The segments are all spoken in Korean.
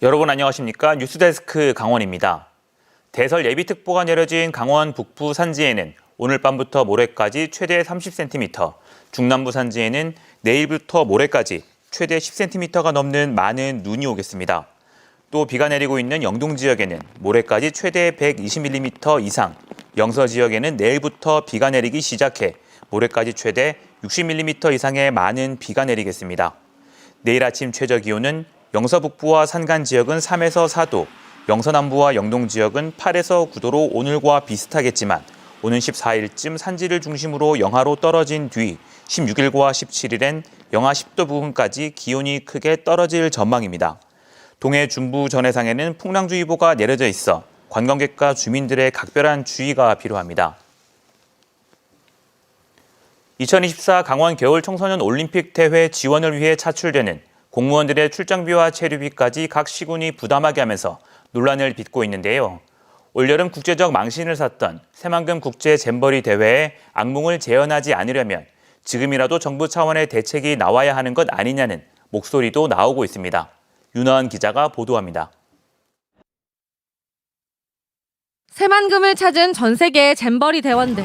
여러분 안녕하십니까? 뉴스데스크 강원입니다. 대설 예비특보가 내려진 강원 북부 산지에는 오늘 밤부터 모레까지 최대 30cm, 중남부 산지에는 내일부터 모레까지 최대 10cm가 넘는 많은 눈이 오겠습니다. 또 비가 내리고 있는 영동 지역에는 모레까지 최대 120mm 이상, 영서 지역에는 내일부터 비가 내리기 시작해 모레까지 최대 60mm 이상의 많은 비가 내리겠습니다. 내일 아침 최저 기온은 영서 북부와 산간 지역은 3에서 4도, 영서 남부와 영동 지역은 8에서 9도로 오늘과 비슷하겠지만 오는 14일쯤 산지를 중심으로 영하로 떨어진 뒤 16일과 17일엔 영하 10도 부근까지 기온이 크게 떨어질 전망입니다. 동해 중부 전해상에는 풍랑주의보가 내려져 있어 관광객과 주민들의 각별한 주의가 필요합니다. 2024 강원 겨울 청소년 올림픽 대회 지원을 위해 차출되는 공무원들의 출장비와 체류비까지 각 시군이 부담하게 하면서 논란을 빚고 있는데요. 올여름 국제적 망신을 샀던 새만금 국제 잼버리 대회에 악몽을 재현하지 않으려면 지금이라도 정부 차원의 대책이 나와야 하는 것 아니냐는 목소리도 나오고 있습니다. 윤하은 기자가 보도합니다. 새만금을 찾은 전 세계의 잼버리 대원들.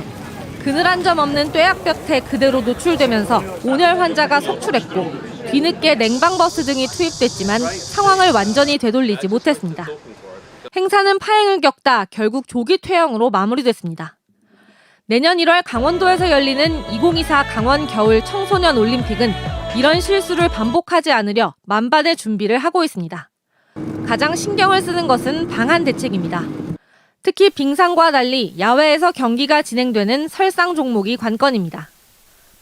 그늘 한 점 없는 뙤약볕에 그대로 노출되면서 온열 환자가 속출했고 뒤늦게 냉방버스 등이 투입됐지만 상황을 완전히 되돌리지 못했습니다. 행사는 파행을 겪다 결국 조기 퇴영으로 마무리됐습니다. 내년 1월 강원도에서 열리는 2024 강원 겨울 청소년 올림픽은 이런 실수를 반복하지 않으려 만반의 준비를 하고 있습니다. 가장 신경을 쓰는 것은 방한 대책입니다. 특히 빙상과 달리 야외에서 경기가 진행되는 설상 종목이 관건입니다.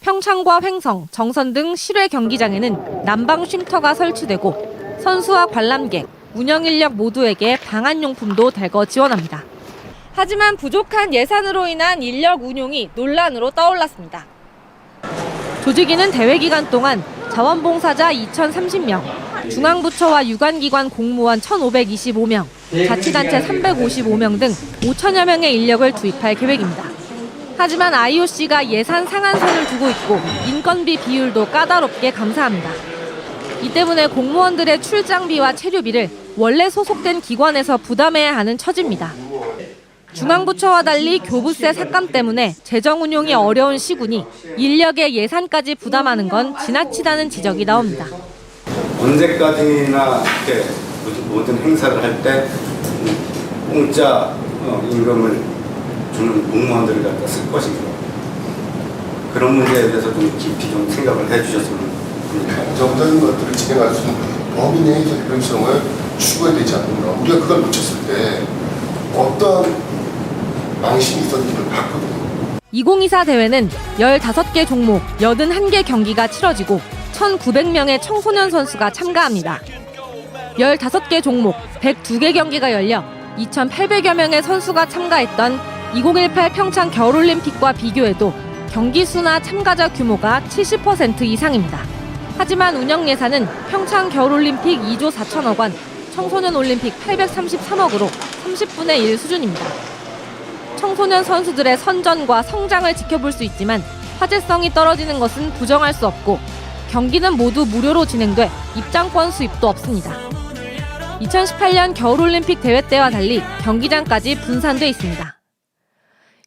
평창과 횡성, 정선 등 실외 경기장에는 난방 쉼터가 설치되고 선수와 관람객, 운영 인력 모두에게 방한용품도 대거 지원합니다. 하지만 부족한 예산으로 인한 인력 운용이 논란으로 떠올랐습니다. 조직위는 대회 기간 동안 자원봉사자 2,030명, 중앙부처와 유관기관 공무원 1,525명, 자치단체 355명 등 5천여 명의 인력을 투입할 계획입니다. 하지만 IOC가 예산 상한선을 두고 있고 인건비 비율도 까다롭게 감사합니다. 이 때문에 공무원들의 출장비와 체류비를 원래 소속된 기관에서 부담해야 하는 처지입니다. 중앙부처와 달리 교부세 삭감 때문에 재정 운용이 어려운 시군이 인력의 예산까지 부담하는 건 지나치다는 지적이 나옵니다. 언제까지나 이렇게 모든 행사를 할 때 공짜 임금을 주는 공무원들을 갖다 쓸 것인가. 그런 문제에 대해서 좀 깊이 좀 생각을 해주셨으면 합니다. 안정적인 것들을 진행할 수 있는 법인의 형평성을 추구해야 되지 않는가. 우리가 그걸 놓쳤을 때 어떤 망신이 있었는지를 봤거든요. 2024 대회는 15개 종목 81개 경기가 치러지고 1,900명의 청소년 선수가 참가합니다. 15개 종목 102개 경기가 열려 2,800여 명의 선수가 참가했던 2018 평창 겨울올림픽과 비교해도 경기 수나 참가자 규모가 70% 이상입니다. 하지만 운영 예산은 평창 겨울올림픽 2조 4천억 원, 청소년 올림픽 833억으로 30분의 1 수준입니다. 청소년 선수들의 선전과 성장을 지켜볼 수 있지만 화제성이 떨어지는 것은 부정할 수 없고 경기는 모두 무료로 진행돼 입장권 수입도 없습니다. 2018년 겨울올림픽 대회 때와 달리 경기장까지 분산돼 있습니다.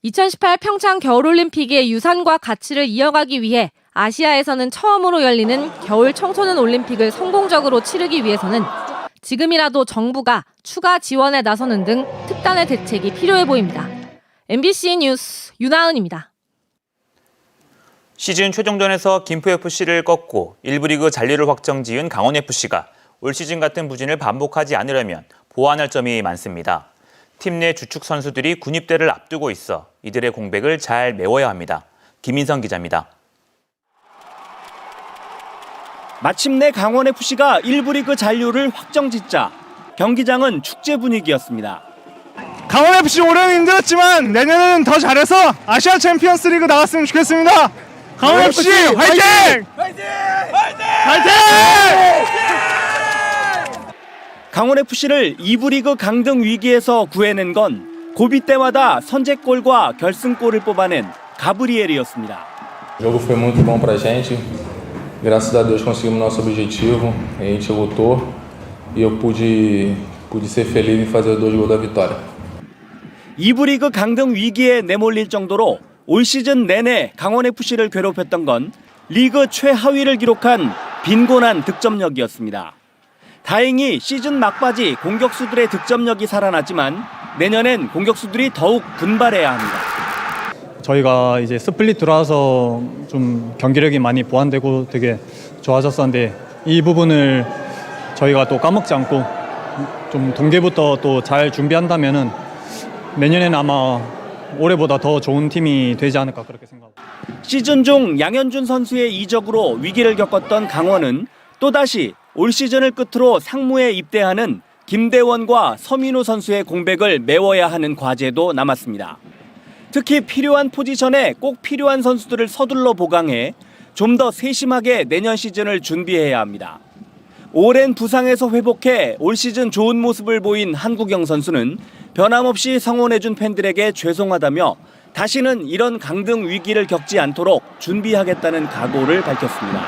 2018 평창 겨울올림픽의 유산과 가치를 이어가기 위해 아시아에서는 처음으로 열리는 겨울 청소년 올림픽을 성공적으로 치르기 위해서는 지금이라도 정부가 추가 지원에 나서는 등 특단의 대책이 필요해 보입니다. MBC 뉴스 윤하은입니다. 시즌 최종전에서 김포FC를 꺾고 1부 리그 잔류를 확정지은 강원FC가 올 시즌 같은 부진을 반복하지 않으려면 보완할 점이 많습니다. 팀 내 주축 선수들이 군입대를 앞두고 있어 이들의 공백을 잘 메워야 합니다. 김인성 기자입니다. 마침내 강원FC가 1부 리그 잔류를 확정짓자 경기장은 축제 분위기였습니다. 강원FC 올해는 힘들었지만 내년에는 더 잘해서 아시아 챔피언스 리그 나갔으면 좋겠습니다. 강원FC 화이팅! 화이팅! 화이팅! 강원FC를 2부 리그 강등 위기에서 구해낸 건 고비 때마다 선제골과 결승골을 뽑아낸 가브리엘이었습니다. O jogo foi muito bom pra gente. Graças a Deus conseguimos nosso objetivo. A gente lutou e eu pude ser feliz em fazer os 2 gols da vitória. 2부 리그 강등 위기에 내몰릴 정도로 올 시즌 내내 강원FC를 괴롭혔던 건 리그 최하위를 기록한 빈곤한 득점력이었습니다. 다행히 시즌 막바지 공격수들의 득점력이 살아났지만 내년엔 공격수들이 더욱 분발해야 합니다. 저희가 이제 스플릿 들어와서 좀 경기력이 많이 보완되고 되게 좋아졌었는데 이 부분을 저희가 또 까먹지 않고 좀 동계부터 또 잘 준비한다면은 내년에는 아마 올해보다 더 좋은 팀이 되지 않을까 그렇게 생각합니다. 시즌 중 양현준 선수의 이적으로 위기를 겪었던 강원은 또다시 올 시즌을 끝으로 상무에 입대하는 김대원과 서민우 선수의 공백을 메워야 하는 과제도 남았습니다. 특히 필요한 포지션에 꼭 필요한 선수들을 서둘러 보강해 좀 더 세심하게 내년 시즌을 준비해야 합니다. 오랜 부상에서 회복해 올 시즌 좋은 모습을 보인 한국영 선수는 변함없이 성원해준 팬들에게 죄송하다며 다시는 이런 강등 위기를 겪지 않도록 준비하겠다는 각오를 밝혔습니다.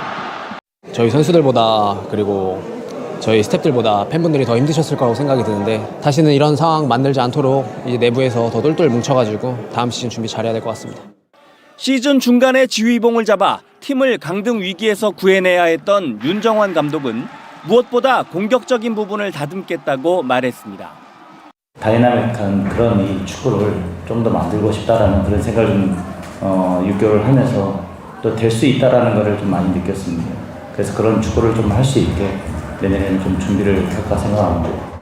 저희 선수들보다 그리고 저희 스태프들보다 팬분들이 더 힘드셨을 거라고 생각이 드는데 다시는 이런 상황 만들지 않도록 이제 내부에서 더 똘똘 뭉쳐가지고 다음 시즌 준비 잘해야 될 것 같습니다. 시즌 중간에 지휘봉을 잡아 팀을 강등 위기에서 구해내야 했던 윤정환 감독은 무엇보다 공격적인 부분을 다듬겠다고 말했습니다. 다이나믹한 그런 이 축구를 좀 더 만들고 싶다라는 그런 생각을 좀 6개월 하면서 또 될 수 있다라는 것을 좀 많이 느꼈습니다. 그래서 그런 축구를 좀 할 수 있게 내년에는 좀 준비를 할까 생각합니다.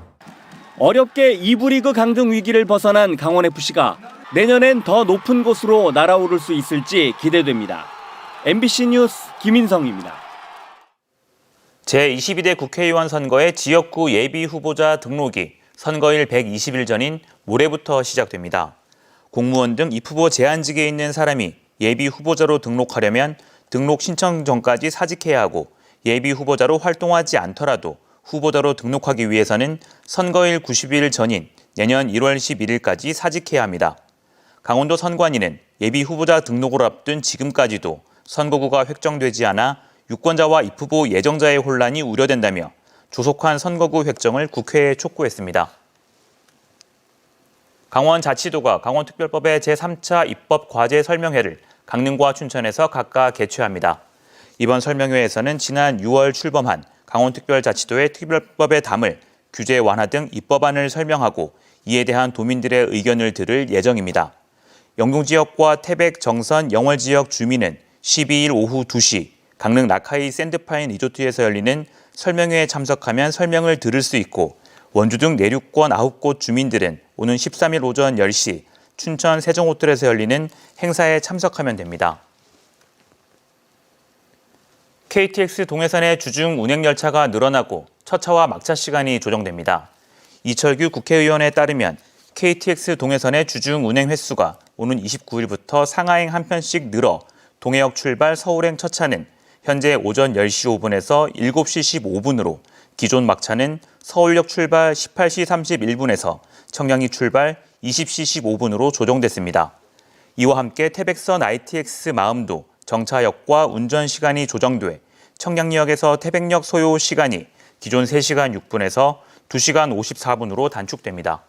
어렵게 2부 리그 강등 위기를 벗어난 강원FC가 내년엔 더 높은 곳으로 날아오를 수 있을지 기대됩니다. MBC 뉴스 김인성입니다. 제22대 국회의원 선거의 지역구 예비 후보자 등록이 선거일 120일 전인 모레부터 시작됩니다. 공무원 등 입후보 제한직에 있는 사람이 예비 후보자로 등록하려면 등록 신청 전까지 사직해야 하고 예비 후보자로 활동하지 않더라도 후보자로 등록하기 위해서는 선거일 90일 전인 내년 1월 11일까지 사직해야 합니다. 강원도 선관위는 예비 후보자 등록을 앞둔 지금까지도 선거구가 획정되지 않아 유권자와 입후보 예정자의 혼란이 우려된다며 조속한 선거구 획정을 국회에 촉구했습니다. 강원자치도가 강원특별법의 제3차 입법 과제 설명회를 강릉과 춘천에서 각각 개최합니다. 이번 설명회에서는 지난 6월 출범한 강원특별자치도의 특별법에 담을 규제 완화 등 입법안을 설명하고 이에 대한 도민들의 의견을 들을 예정입니다. 영동지역과 태백, 정선, 영월지역 주민은 12일 오후 2시 강릉 라카이 샌드파인 리조트에서 열리는 설명회에 참석하면 설명을 들을 수 있고 원주 등 내륙권 9곳 주민들은 오는 13일 오전 10시 춘천 세종호텔에서 열리는 행사에 참석하면 됩니다. KTX 동해선의 주중 운행 열차가 늘어나고 첫차와 막차 시간이 조정됩니다. 이철규 국회의원에 따르면 KTX 동해선의 주중 운행 횟수가 오는 29일부터 상하행 한 편씩 늘어 동해역 출발 서울행 첫차는 현재 오전 10시 5분에서 7시 15분으로 기존 막차는 서울역 출발 18시 31분에서 청량리 출발 20시 15분으로 조정됐습니다. 이와 함께 태백선 ITX 마음도 정차역과 운전 시간이 조정돼 청량리역에서 태백역 소요 시간이 기존 3시간 6분에서 2시간 54분으로 단축됩니다.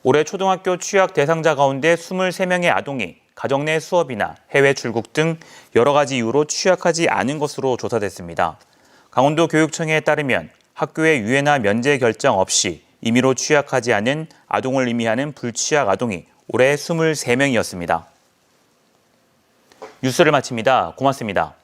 올해 초등학교 취약 대상자 가운데 23명의 아동이 가정 내 수업이나 해외 출국 등 여러 가지 이유로 취약하지 않은 것으로 조사됐습니다. 강원도 교육청에 따르면 학교의 유예나 면제 결정 없이 임의로 취약하지 않은 아동을 의미하는 불취약 아동이 올해 23명이었습니다. 뉴스를 마칩니다. 고맙습니다.